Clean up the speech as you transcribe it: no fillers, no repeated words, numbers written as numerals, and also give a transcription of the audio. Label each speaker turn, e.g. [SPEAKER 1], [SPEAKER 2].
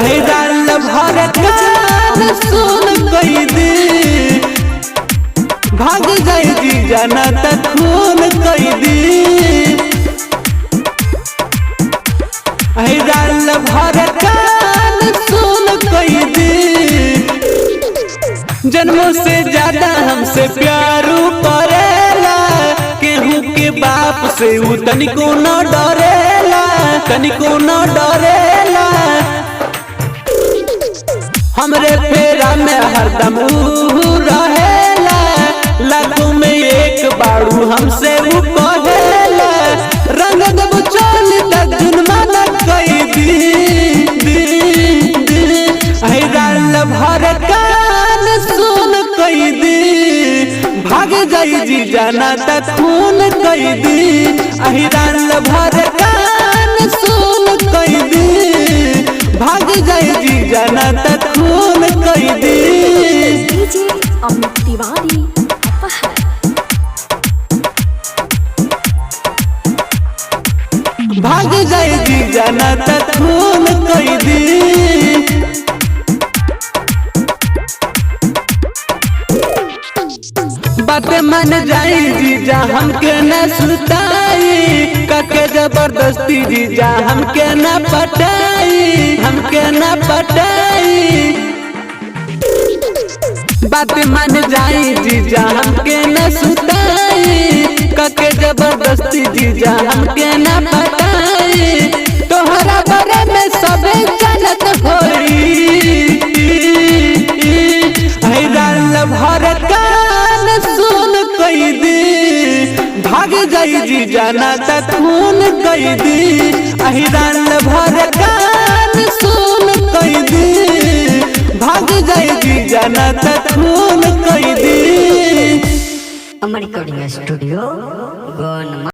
[SPEAKER 1] डाल भर कान सुन कई दी भाग जाए जी जाना त खून कई दी डाल भर कान सुन कई दी जन्मों से ज्यादा हमसे प्यारू करेला केहू के बाप से उ तनिको न डरेला तनिको न डरेला हमरे फेरा में हरदम रहेला लाखों में एक बाड़ू हमसे उ कहेला रंग दब चल तक जुनमाना कई दी डाल भर कान सुन कई दी भाग जाई जी जाना त खून कई दी डाल भर कान सुन कई दी भाग जाए जी जाना त खून कई दी
[SPEAKER 2] डीजे अमित तिवारी अपहर
[SPEAKER 1] भाग जाए जी जाना त खून कई दी बात मन जाई जीजा हमके न सुताई काके जबरदस्ती जीजा हमके न पटाई हमके न पटाई बात मन जाई जीजा हमके न सुताई काके जबरदस्ती जीजा हमके न पटाई तोहरा बारे में सबे जानत होई डाल भर कान सुन कई दी भाग जाई जी जाना त खून कई दी डाल भर कान सुन कई दी भाग जाई जी जाना त खून कई दी
[SPEAKER 3] अमर रिकॉर्डिंग स्टूडियो